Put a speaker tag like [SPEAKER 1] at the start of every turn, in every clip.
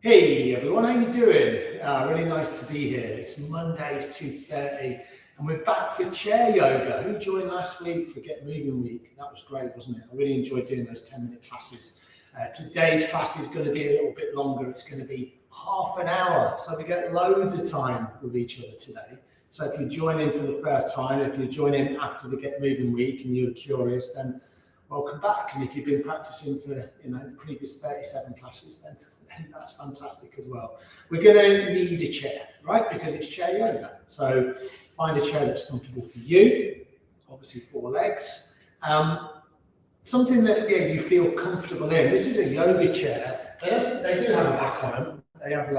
[SPEAKER 1] Hey everyone, how you doing? Really nice to be here. It's Monday, it's 2:30, and we're back for chair yoga. Who joined last week for Get Moving Week? That was great, wasn't it? I really enjoyed doing those 10-minute classes. Today's class is going to be a little bit longer. It's going to be half an hour, so we get loads of time with each other today. So if you join in for the first time, if you join in after the Get Moving Week and you're curious, then welcome back. And if you've been practicing for the previous 37 classes, then that's fantastic as well. We're going to need a chair, right? Because it's chair yoga. So find a chair that's comfortable for you. Obviously 4 legs. Something that you feel comfortable in. This is a yoga chair. They do have a back on them. They have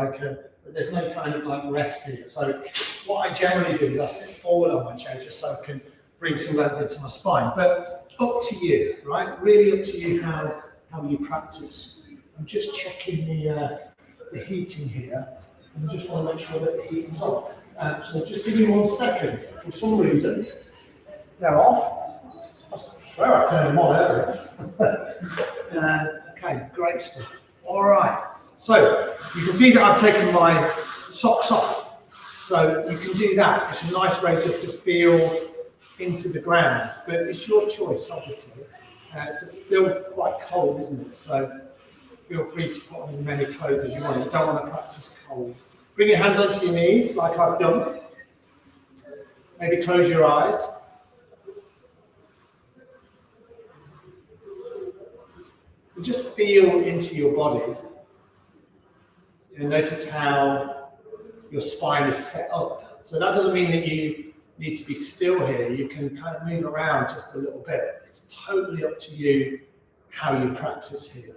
[SPEAKER 1] there's no kind of rest here. So what I generally do is I sit forward on my chair just so I can bring some length into my spine. But up to you, right? Really up to you how you practice. I'm just checking the heating here. I just want to make sure that the heating's on. So just give me 1 second. For some reason, they're off. I swear I turned them on earlier. Okay, great stuff. All right. So you can see that I've taken my socks off. So you can do that. It's a nice way just to feel into the ground. But it's your choice, obviously. It's still quite cold, isn't it? So feel free to put on as many clothes as you want. You don't want to practice cold. Bring your hands onto your knees, like I've done. Maybe close your eyes. And just feel into your body. And notice how your spine is set up. So that doesn't mean that you need to be still here. You can kind of move around just a little bit. It's totally up to you how you practice here.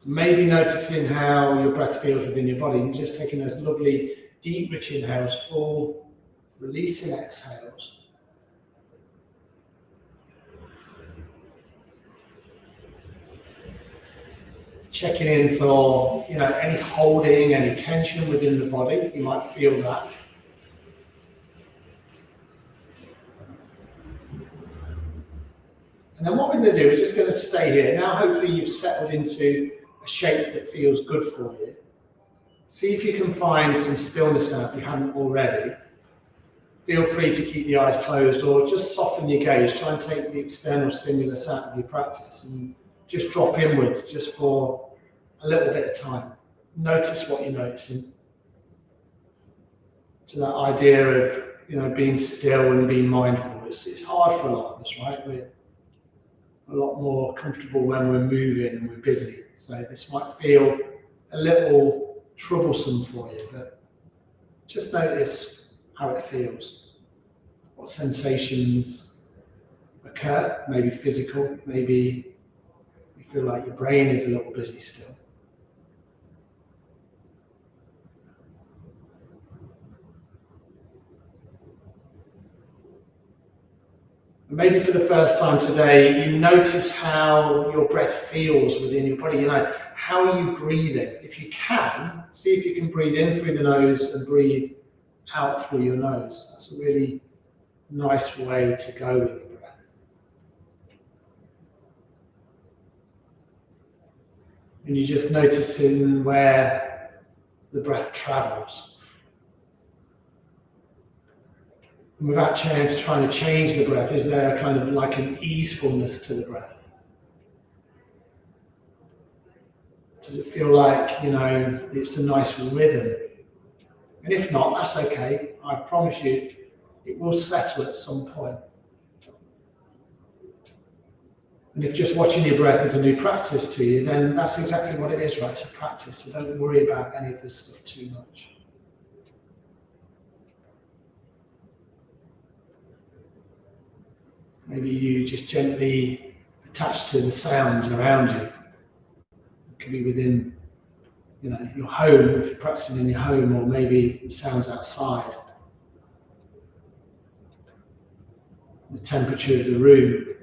[SPEAKER 1] Maybe noticing how your breath feels within your body and just taking those lovely deep, rich inhales, full, releasing exhales. Checking in for any holding, any tension within the body. You might feel that. And then what we're going to do is just going to stay here. Now hopefully you've settled into a shape that feels good for you. See if you can find some stillness now if you haven't already. Feel free to keep the eyes closed or just soften your gaze. Try and take the external stimulus out of your practice and just drop inwards just for a little bit of time. Notice what you're noticing. So that idea of being still and being mindful, it's hard for a lot of us, right? We're a lot more comfortable when we're moving and we're busy. So this might feel a little troublesome for you, but just notice how it feels. What sensations occur, maybe physical, maybe you feel like your brain is a little busy still. Maybe for the first time today, you notice how your breath feels within your body. How are you breathing? If you can, see if you can breathe in through the nose and breathe out through your nose. That's a really nice way to go with your breath. And you're just noticing where the breath travels. And without trying to change the breath, is there kind of like an easefulness to the breath? Does it feel like, it's a nice rhythm? And if not, that's okay. I promise you, it will settle at some point. And if just watching your breath is a new practice to you, then that's exactly what it is, right? It's a practice, so don't worry about any of this stuff too much. Maybe you just gently attach to the sounds around you. It could be within, your home, if you're practicing in your home, or maybe the sounds outside. The temperature of the room,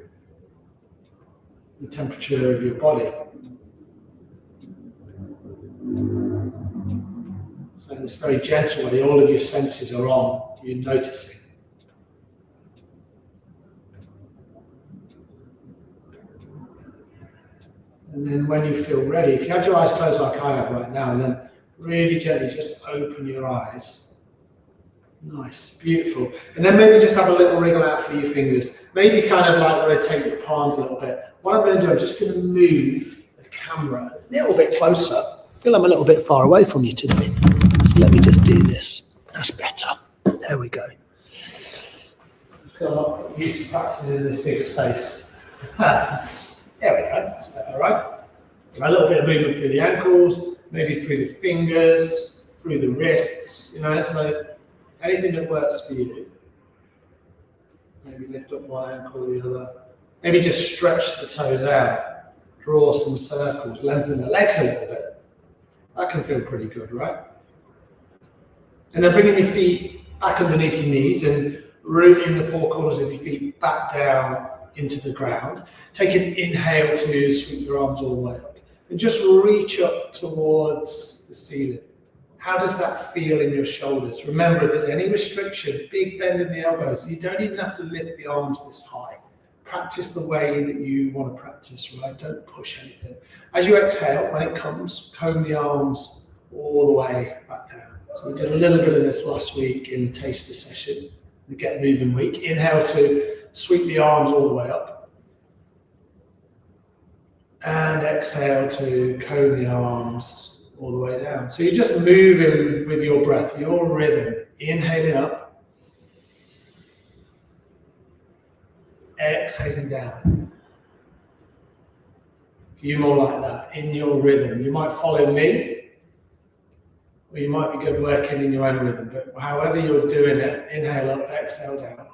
[SPEAKER 1] the temperature of your body. So it's very gentle, where all of your senses are on, you're noticing. And then when you feel ready, if you had your eyes closed like I have right now, and then really gently just open your eyes. Nice, beautiful. And then maybe just have a little wriggle out for your fingers. Maybe kind of like rotate your palms a little bit. What I'm going to do, I'm just going to move the camera a little bit closer. I feel I'm a little bit far away from you today. So let me just do this. That's better. There we go. I'm not used to practicing in this big space. There we go. That's better, right? A little bit of movement through the ankles, maybe through the fingers, through the wrists, so anything that works for you. Maybe lift up one ankle or the other. Maybe just stretch the toes out, draw some circles, lengthen the legs a little bit. That can feel pretty good, right? And then bringing your feet back underneath your knees and rooting the four corners of your feet back down into the ground. Take an inhale to sweep your arms all the way up. And just reach up towards the ceiling. How does that feel in your shoulders? Remember, if there's any restriction, big bend in the elbows, you don't even have to lift the arms this high. Practice the way that you want to practice, right? Don't push anything. As you exhale, when it comes, comb the arms all the way back down. So we did a little bit of this last week in the taster session, the Get Moving week. Inhale to sweep the arms all the way up. And exhale to comb the arms all the way down. So you're just moving with your breath, your rhythm. Inhaling up. Exhaling down. A few more like that, in your rhythm. You might follow me, or you might be good working in your own rhythm. But however you're doing it, inhale up, exhale down.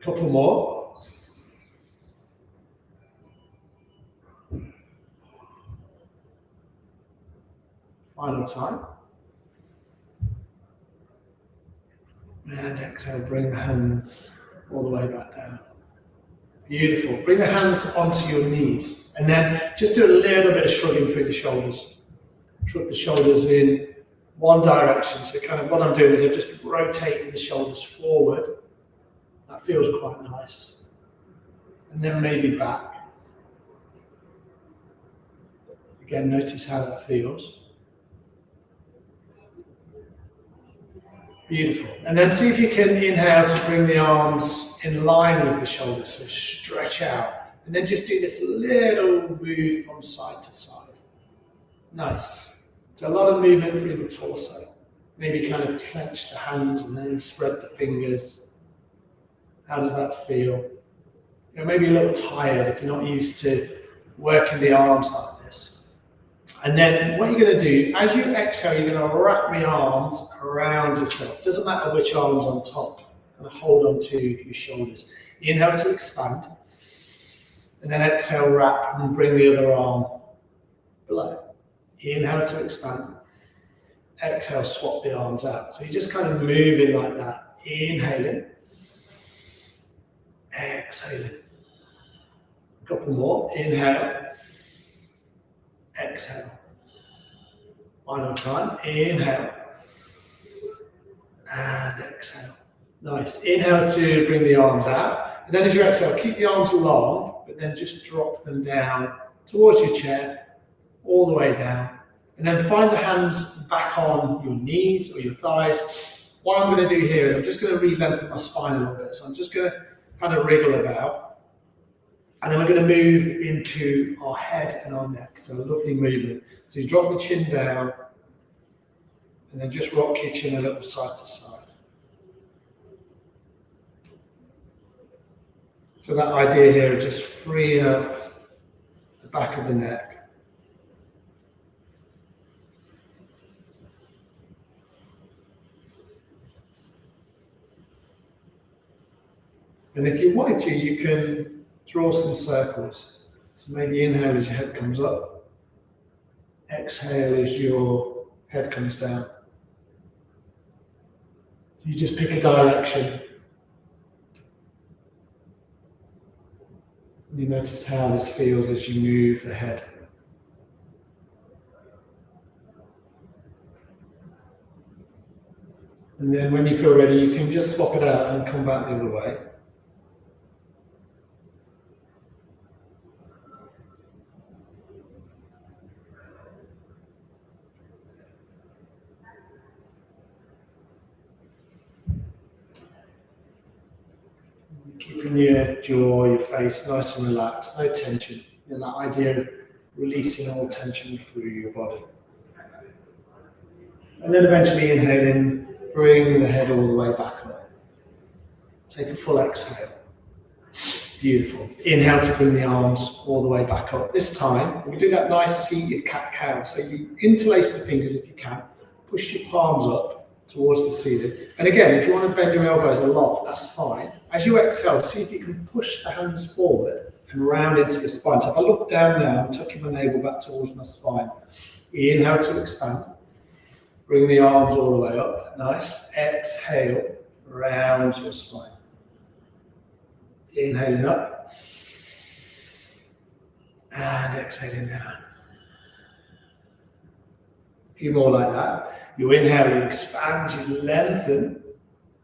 [SPEAKER 1] Couple more. Final time. And exhale, bring the hands all the way back down. Beautiful. Bring the hands onto your knees. And then just do a little bit of shrugging through the shoulders. Shrug the shoulders in one direction. So kind of what I'm doing is I'm just rotating the shoulders forward. That feels quite nice. And then maybe back. Again, notice how that feels. Beautiful. And then see if you can inhale to bring the arms in line with the shoulders. So stretch out. And then just do this little move from side to side. Nice. So a lot of movement through the torso. Maybe kind of clench the hands and then spread the fingers. How does that feel? Maybe a little tired if you're not used to working the arms like this. And then what you're going to do, as you exhale, you're going to wrap the arms around yourself. Doesn't matter which arm's on top. And hold on to your shoulders. Inhale to expand. And then exhale, wrap and bring the other arm below. Inhale to expand. Exhale, swap the arms out. So you're just kind of moving like that. Inhaling. Exhaling. A couple more. Inhale. Exhale. Final time. Inhale. And exhale. Nice. Inhale to bring the arms out. And then as you exhale, keep the arms long, but then just drop them down towards your chair, all the way down. And then find the hands back on your knees or your thighs. What I'm going to do here is I'm just going to re-lengthen my spine a little bit. So I'm just going to kind of wriggle about. And then we're going to move into our head and our neck. So a lovely movement. So you drop the chin down and then just rock your chin a little side to side. So that idea here of just freeing up the back of the neck. And if you wanted to, you can draw some circles. So maybe inhale as your head comes up. Exhale as your head comes down. You just pick a direction. You notice how this feels as you move the head. And And then when you feel ready, you can just swap it out and come back the other way. Keeping your jaw, your face nice and relaxed, no tension. You know, that idea of releasing all tension through your body. And then eventually inhaling, bring the head all the way back up. Take a full exhale. Beautiful. Inhale to bring the arms all the way back up. This time, we'll do that nice seated cat-cow. So you interlace the fingers if you can, push your palms up towards the ceiling. And again, if you want to bend your elbows a lot, that's fine. As you exhale, see if you can push the hands forward and round into your spine. So if I look down now, I'm tucking my navel back towards my spine. Inhale to expand. Bring the arms all the way up. Nice. Exhale, round your spine. Inhaling up. And exhaling down. A few more like that. You inhale, you expand, you lengthen.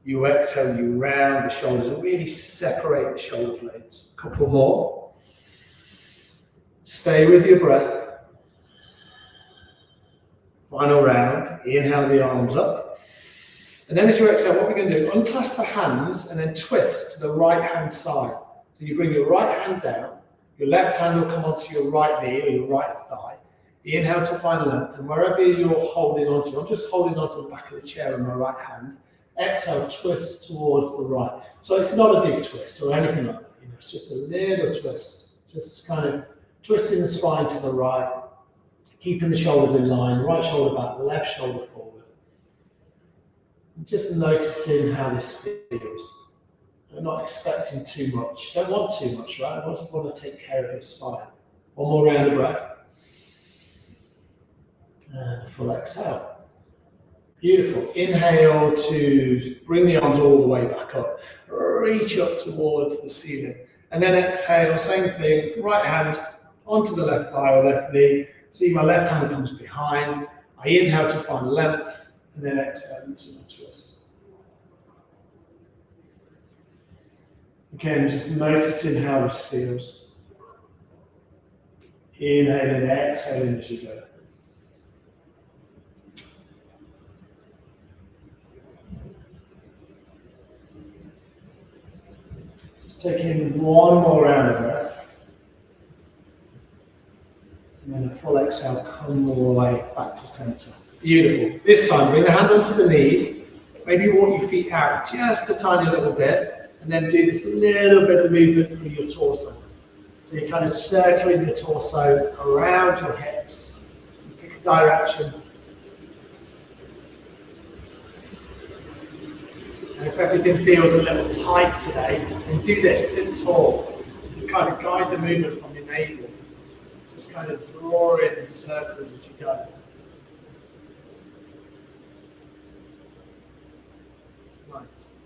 [SPEAKER 1] You exhale, you round the shoulders and really separate the shoulder blades. A couple more. Stay with your breath. Final round. Inhale the arms up. And then as you exhale, what we're going to do, unclasp the hands and then twist to the right hand side. So you bring your right hand down. Your left hand will come onto your right knee or your right thigh. Inhale to find length, and wherever you're holding onto, I'm just holding onto the back of the chair in my right hand. Exhale, twist towards the right. So it's not a big twist or anything like that. You know, it's just a little twist. Just kind of twisting the spine to the right, keeping the shoulders in line, right shoulder back, left shoulder forward. And just noticing how this feels. I'm not expecting too much. Don't want too much, right? I just want to take care of your spine. One more round of breath. And a full exhale. Beautiful. Inhale to bring the arms all the way back up. Reach up towards the ceiling. And then exhale, same thing. Right hand onto the left thigh or left knee. See, my left hand comes behind. I inhale to find length. And then exhale into my twist. Again, just noticing how this feels. Inhaling, exhaling as you go. Taking one more round of breath. And then a full exhale, come all the way back to center. Beautiful. This time, bring the hand onto the knees. Maybe walk your feet out just a tiny little bit. And then do this little bit of movement through your torso. So you're kind of circling your torso around your hips. You pick a direction. And if everything feels a little tight today, then do this, sit tall. You kind of guide the movement from your navel. Just kind of draw it in circles as you go. Nice.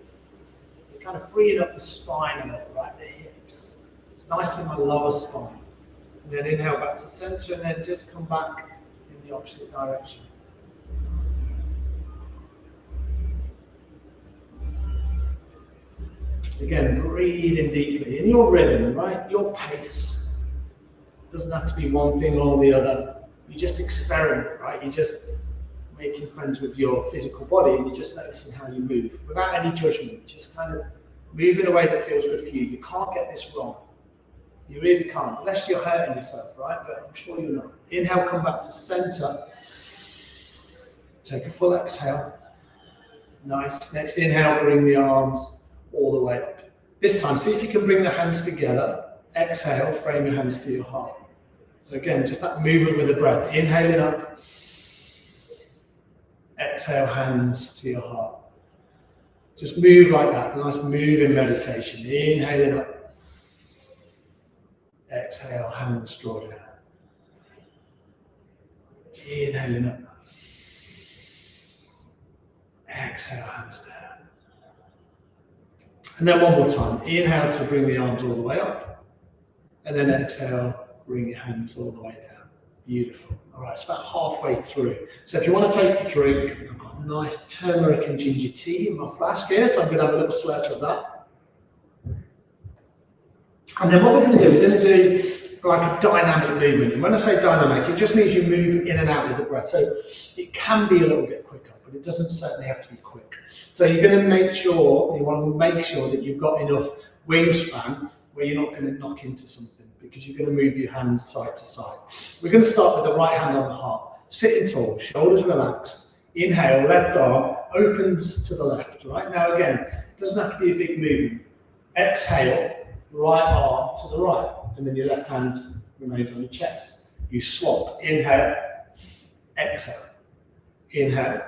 [SPEAKER 1] So kind of freeing up the spine a little, right? The hips. It's nice in my lower spine. And then inhale back to center and then just come back in the opposite direction. Again, breathe in deeply, in your rhythm, right? Your pace. It doesn't have to be one thing or the other. You just experiment, right? You're just making friends with your physical body and you're just noticing how you move without any judgment. Just kind of move in a way that feels good for you. You can't get this wrong. You really can't, unless you're hurting yourself, right? But I'm sure you know. Inhale, come back to center. Take a full exhale. Nice. Next inhale, bring the arms all the way up. This time, see if you can bring the hands together. Exhale, frame your hands to your heart. So again, just that movement with the breath. Inhaling up. Exhale, hands to your heart. Just move like that. A nice move in meditation. Inhaling up. Exhale, hands draw down. Inhaling up. Exhale, hands down. And then one more time. Inhale to bring the arms all the way up. And then exhale, bring your hands all the way down. Beautiful. All right, it's about halfway through. So if you want to take a drink, I've got a nice turmeric and ginger tea in my flask here, so I'm going to have a little slurp of that. And then what we're going to do, we're going to do like a dynamic movement. And when I say dynamic, it just means you move in and out with the breath. So it can be a little bit quicker, but it doesn't certainly have to be quick. So you're going to make sure, you want to make sure that you've got enough wingspan where you're not going to knock into something, because you're going to move your hands side to side. We're going to start with the right hand on the heart. Sitting tall, shoulders relaxed. Inhale, left arm opens to the left. Right now, again, it doesn't have to be a big movement. Exhale, right arm to the right, and then your left hand remains on your chest. You swap. Inhale, exhale. Inhale,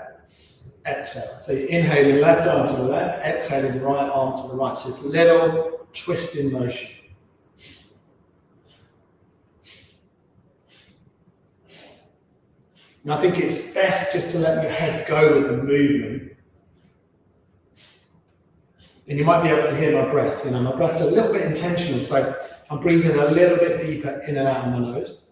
[SPEAKER 1] exhale. So you're inhaling left arm to the left, exhaling right arm to the right. So it's a little twisting motion. And I think it's best just to let your head go with the movement. And you might be able to hear my breath. You know, my breath's a little bit intentional, so I'm breathing a little bit deeper in and out of my nose.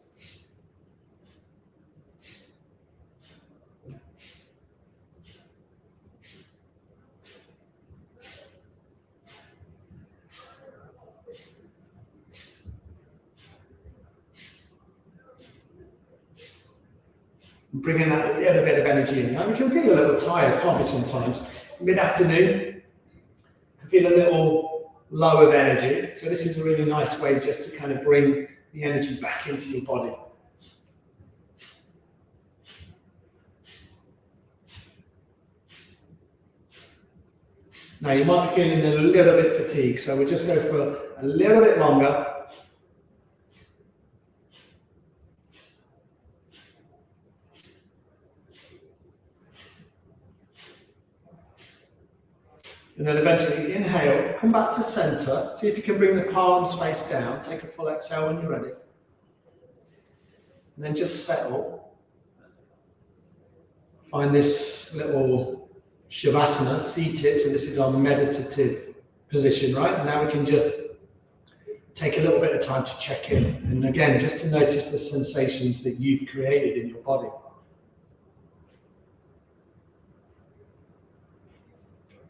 [SPEAKER 1] Bringing that little bit of energy in. Now, we can feel a little tired, can't we, sometimes? Mid-afternoon, can feel a little low of energy. So this is a really nice way just to kind of bring the energy back into your body. Now, you might be feeling a little bit fatigued, so we'll just go for a little bit longer. And then eventually inhale, come back to center. See if you can bring the palms face down. Take a full exhale when you're ready. And then just settle. Find this little shavasana, seated. So this is our meditative position, right? And now we can just take a little bit of time to check in. And again, just to notice the sensations that you've created in your body.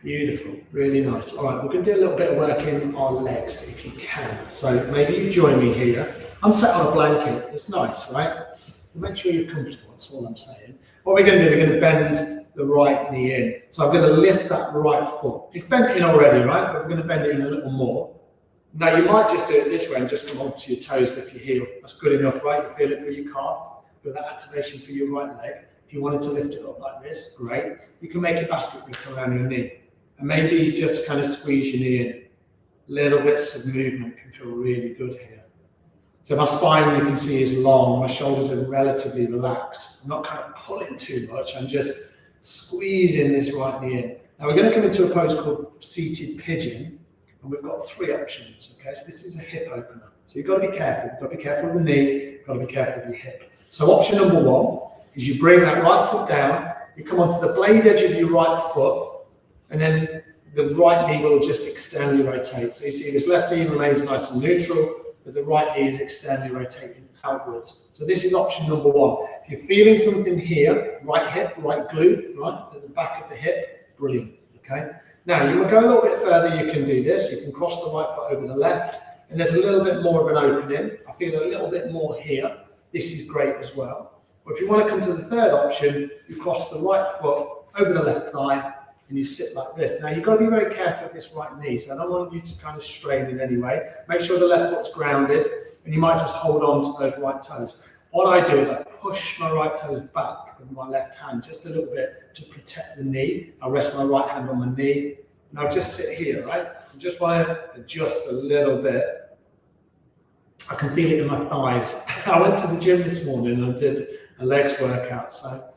[SPEAKER 1] Beautiful, really nice. All right, we're going to do a little bit of work in our legs if you can. So maybe you join me here. I'm sat on a blanket. It's nice, right? Make sure you're comfortable. That's all I'm saying. What we're going to do, we're going to bend the right knee in. So I'm going to lift that right foot. It's bent in already, right? But we're going to bend it in a little more. Now, you might just do it this way and just come onto your toes, lift your heel. That's good enough, right? You feel it through your calf. With that activation for your right leg. If you wanted to lift it up like this, great. You can make a basket grip around your knee. And maybe just kind of squeeze your knee in. Little bits of movement can feel really good here. So my spine, you can see, is long. My shoulders are relatively relaxed. I'm not kind of pulling too much. I'm just squeezing this right knee in. Now we're going to come into a pose called seated pigeon. And we've got 3 options. Okay, so this is a hip opener. So you've got to be careful. You've got to be careful with the knee. You've got to be careful with your hip. So option number 1 is you bring that right foot down. You come onto the blade edge of your right foot. And then the right knee will just externally rotate. So you see this left knee remains nice and neutral, but the right knee is externally rotating outwards. So this is option number 1. If you're feeling something here, right hip, right glute, right at the back of the hip, brilliant, okay? Now you will go a little bit further, you can do this. You can cross the right foot over the left, and there's a little bit more of an opening. I feel a little bit more here. This is great as well. But if you want to come to the third option, you cross the right foot over the left thigh, and you sit like this. Now, you've got to be very careful with this right knee, so I don't want you to kind of strain in any way. Make sure the left foot's grounded, and you might just hold on to those right toes. What I do is I push my right toes back with my left hand just a little bit to protect the knee. I rest my right hand on my knee, and I'll just sit here, right? I just want to adjust a little bit. I can feel it in my thighs. I went to the gym this morning and I did a legs workout, so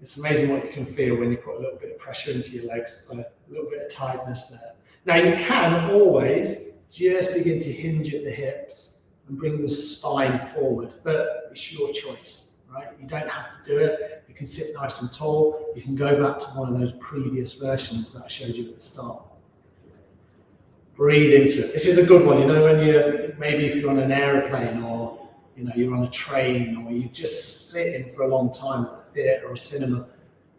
[SPEAKER 1] it's amazing what you can feel when you put a little bit of pressure into your legs, a little bit of tightness there. Now you can always just begin to hinge at the hips and bring the spine forward, but it's your choice, right? You don't have to do it. You can sit nice and tall. You can go back to one of those previous versions that I showed you at the start. Breathe into it. This is a good one, you know, when maybe if you're on an aeroplane or you know, you're on a train or you're just sitting for a long time at a theatre or a cinema,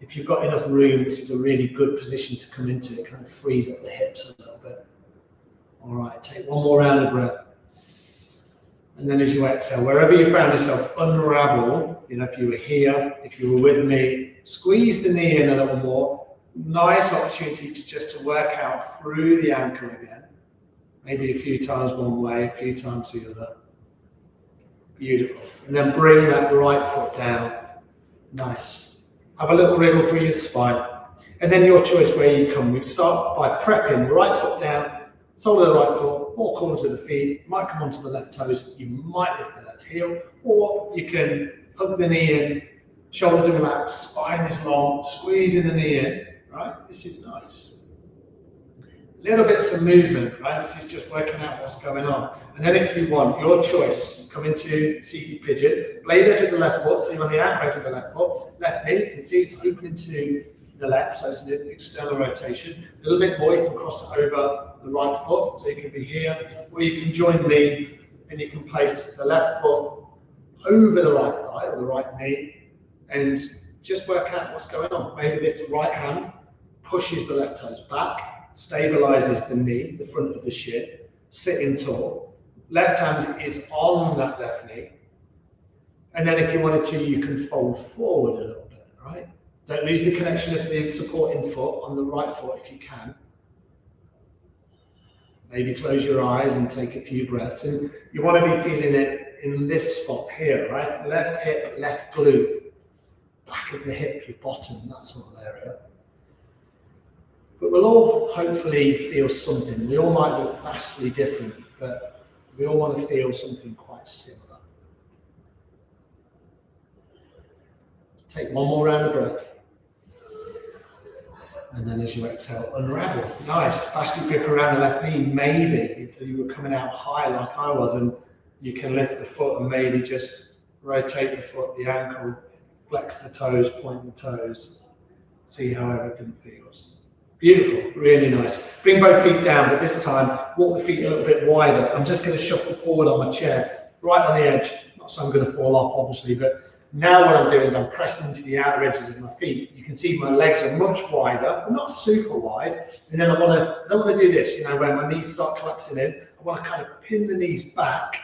[SPEAKER 1] if you've got enough room, this is a really good position to come into. It kind of frees up the hips a little bit. All right, take one more round of breath. And then as you exhale, wherever you found yourself, unravel. You know, if you were here, if you were with me, squeeze the knee in a little more. Nice opportunity to work out through the ankle again. Maybe a few times one way, a few times the other. Beautiful. And then bring that right foot down. Nice. Have a little wriggle through your spine. And then your choice where you come. We start by prepping, right foot down, sole of the right foot, four corners of the feet. You might come onto the left toes. You might lift the left heel. Or you can hug the knee in, shoulders are relaxed, spine is long, squeezing the knee in. Right? This is nice. Little bits of movement, right? This is just working out what's going on. And then if you want, your choice, come into seated pigeon, blade edge of the left foot, so you're on the outer edge of the left foot, left knee, you can see it's opening to the left, so it's an external rotation. A little bit more, you can cross it over the right foot, so you can be here, or you can join me, and you can place the left foot over the right thigh, or the right knee, and just work out what's going on. Maybe this right hand pushes the left toes back, stabilizes the knee, the front of the shin, sitting tall. Left hand is on that left knee. And then if you wanted to, you can fold forward a little bit, right? Don't lose the connection of the supporting foot on the right foot if you can. Maybe close your eyes and take a few breaths. And you want to be feeling it in this spot here, right? Left hip, left glute, back of the hip, your bottom, that sort of area. But we'll all hopefully feel something. We all might look vastly different, but we all want to feel something quite similar. Take one more round of breath. And then as you exhale, unravel. Nice. Basket grip around the left knee, maybe, if you were coming out high like I was, and you can lift the foot and maybe just rotate the foot, the ankle, flex the toes, point the toes. See how everything feels. Beautiful, really nice. Bring both feet down, but this time, walk the feet a little bit wider. I'm just going to shuffle forward on my chair, right on the edge. Not so I'm going to fall off, obviously, but now what I'm doing is I'm pressing into the outer edges of my feet. You can see my legs are much wider, but not super wide. And then I don't want to do this, you know, where my knees start collapsing in. I want to kind of pin the knees back.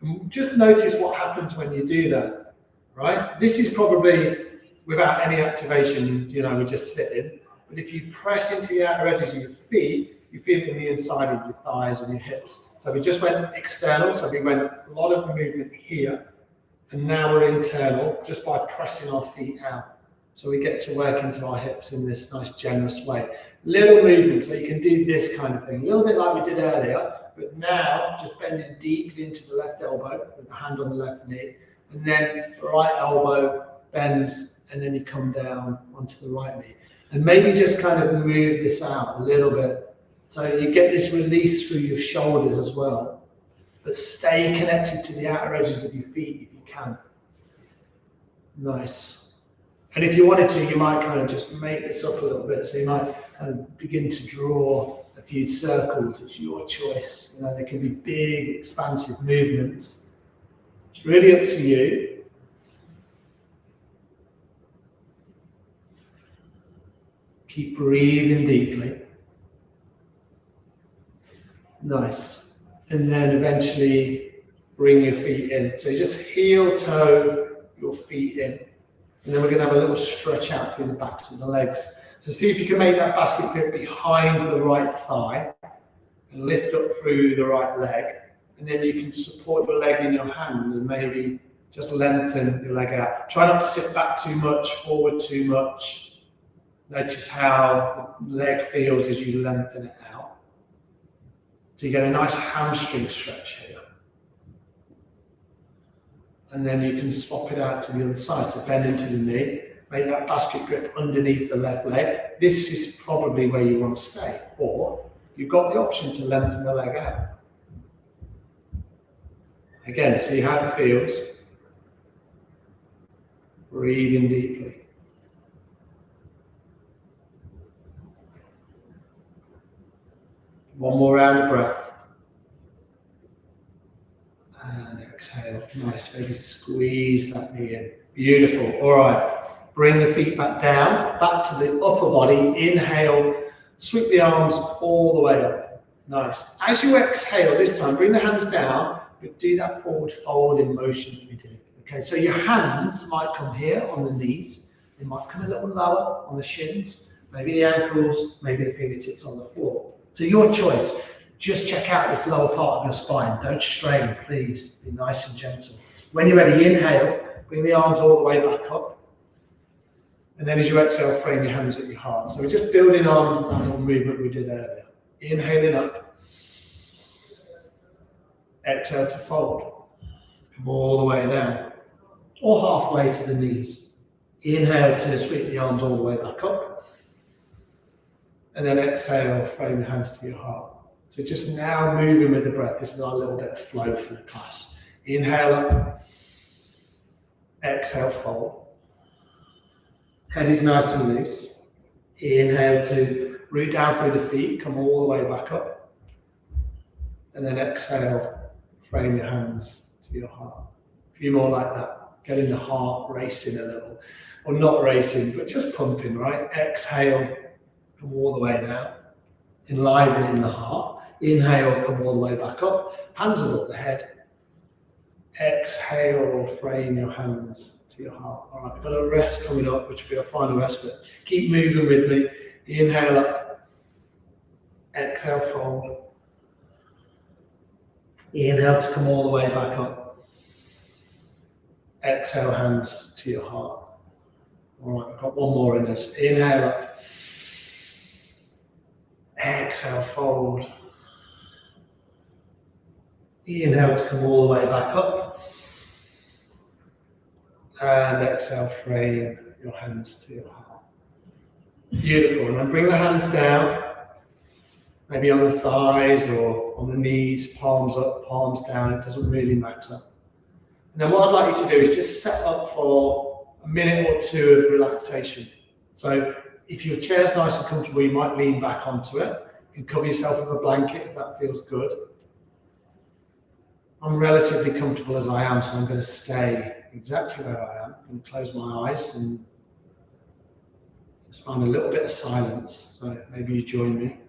[SPEAKER 1] And just notice what happens when you do that, right? This is probably without any activation, you know, we're just sitting. But if you press into the outer edges of your feet, you feel it in the inside of your thighs and your hips. So we just went external, so we went a lot of movement here. And now we're internal, just by pressing our feet out. So we get to work into our hips in this nice, generous way. Little movement, so you can do this kind of thing. A little bit like we did earlier, but now just bending deeply into the left elbow with the hand on the left knee. And then the right elbow bends, and then you come down onto the right knee. And maybe just kind of move this out a little bit. So you get this release through your shoulders as well. But stay connected to the outer edges of your feet if you can. Nice. And if you wanted to, you might kind of just make this up a little bit. So you might kind of begin to draw a few circles. It's your choice. You know, they can be big, expansive movements. It's really up to you. Keep breathing deeply. Nice. And then eventually bring your feet in. So you just heel toe your feet in. And then we're going to have a little stretch out through the backs of the legs. So see if you can make that basket grip behind the right thigh and lift up through the right leg. And then you can support your leg in your hand and maybe just lengthen your leg out. Try not to sit back too much, forward too much. Notice how the leg feels as you lengthen it out. So you get a nice hamstring stretch here. And then you can swap it out to the other side. So bend into the knee, make that basket grip underneath the left leg. This is probably where you want to stay. Or you've got the option to lengthen the leg out. Again, see how it feels. Breathing deeply. One more round of breath. And exhale. exhale. Nice, maybe squeeze that knee in. Beautiful. All right, bring the feet back down, back to the upper body. Inhale, sweep the arms all the way up. Nice. As you exhale this time, bring the hands down, but do that forward fold in motion that we did. Okay, so your hands might come here on the knees. They might come a little lower on the shins, maybe the ankles, maybe the fingertips on the floor. So your choice. Just check out this lower part of your spine. Don't strain, please. Be nice and gentle. When you're ready, inhale, bring the arms all the way back up. And then as you exhale, frame your hands at your heart. So we're just building on that little movement we did earlier. Inhaling up. Exhale to fold. Come all the way down. Or halfway to the knees. Inhale to sweep the arms all the way back up. And then exhale, frame your hands to your heart. So just now moving with the breath. This is our little bit of flow for the class. Inhale up. Exhale, fold. Head is nice and loose. Inhale to root down through the feet, come all the way back up. And then exhale, frame your hands to your heart. A few more like that. Getting the heart racing a little. Or not racing, but just pumping, right? Exhale, come all the way down. Enlivening the heart. Inhale, come all the way back up. Hands above the head. Exhale, frame your hands to your heart. All right, we've got a rest coming up, which will be our final rest, but keep moving with me. Inhale up. Exhale, fold. Inhale to come all the way back up. Exhale, hands to your heart. All right, we've got one more in this. Inhale up. Exhale, fold. Inhale to come all the way back up. And exhale, frame your hands to your heart. Beautiful. And then bring the hands down. Maybe on the thighs or on the knees, palms up, palms down. It doesn't really matter. And then what I'd like you to do is just set up for a minute or two of relaxation. So if your chair's nice and comfortable, you might lean back onto it. You can cover yourself with a blanket if that feels good. I'm relatively comfortable as I am, so I'm going to stay exactly where I am. I'm going to close my eyes and just find a little bit of silence. So maybe you join me.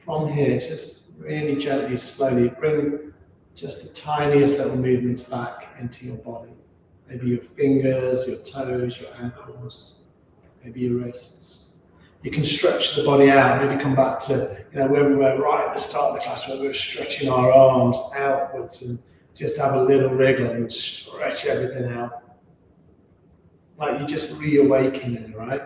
[SPEAKER 1] From here, just really gently, slowly bring just the tiniest little movements back into your body. Maybe your fingers, your toes, your ankles, maybe your wrists. You can stretch the body out, maybe come back to where we were right at the start of the class, where we were stretching our arms outwards and just have a little wriggle and stretch everything out. Like you're just reawakening, right?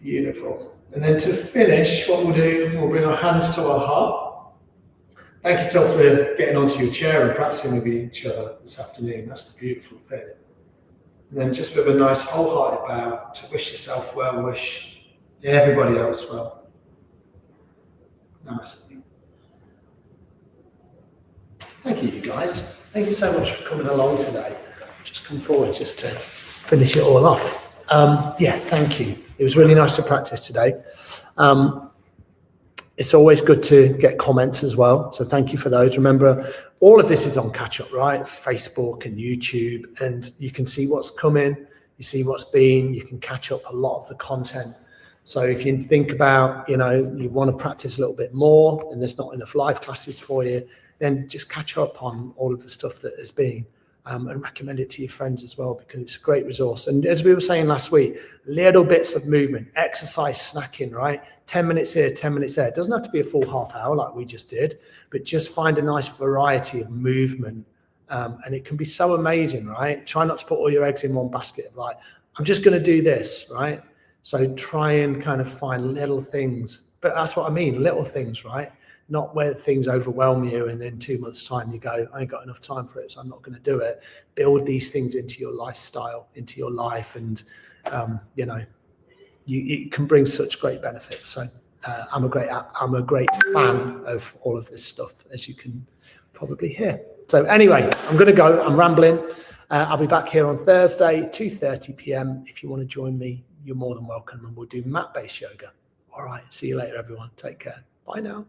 [SPEAKER 1] Beautiful. And then to finish, what we'll do, we'll bring our hands to our heart. Thank you, Till, for getting onto your chair and practicing with each other this afternoon. That's the beautiful thing. And then just with a nice wholehearted bow to wish yourself well, wish everybody else well. Namaste. Thank you, you guys. Thank you so much for coming along today. Just come forward just to finish it all off. Yeah, thank you. It was really nice to practice today. It's always good to get comments as well. So thank you for those. Remember, all of this is on catch up, right? Facebook and YouTube, and you can see what's coming, you see what's been, you can catch up a lot of the content. So if you think about, you want to practice a little bit more and there's not enough live classes for you, then just catch up on all of the stuff that has been. And recommend it to your friends as well, because it's a great resource. And as we were saying last week, little bits of movement, exercise, snacking, right? 10 minutes here, 10 minutes there. It doesn't have to be a full half hour like we just did, but just find a nice variety of movement. And it can be so amazing, right? Try not to put all your eggs in one basket of like, I'm just going to do this, right? So try and kind of find little things. But that's what I mean, little things, right? Not where things overwhelm you and in 2 months' time you go, I ain't got enough time for it, so I'm not going to do it. Build these things into your lifestyle, into your life, and you can bring such great benefits. So I'm a great fan of all of this stuff, as you can probably hear. So anyway, I'm going to go. I'm rambling. I'll be back here on Thursday, 2:30 p.m. If you want to join me, you're more than welcome, and we'll do mat-based yoga. All right. See you later, everyone. Take care. Bye now.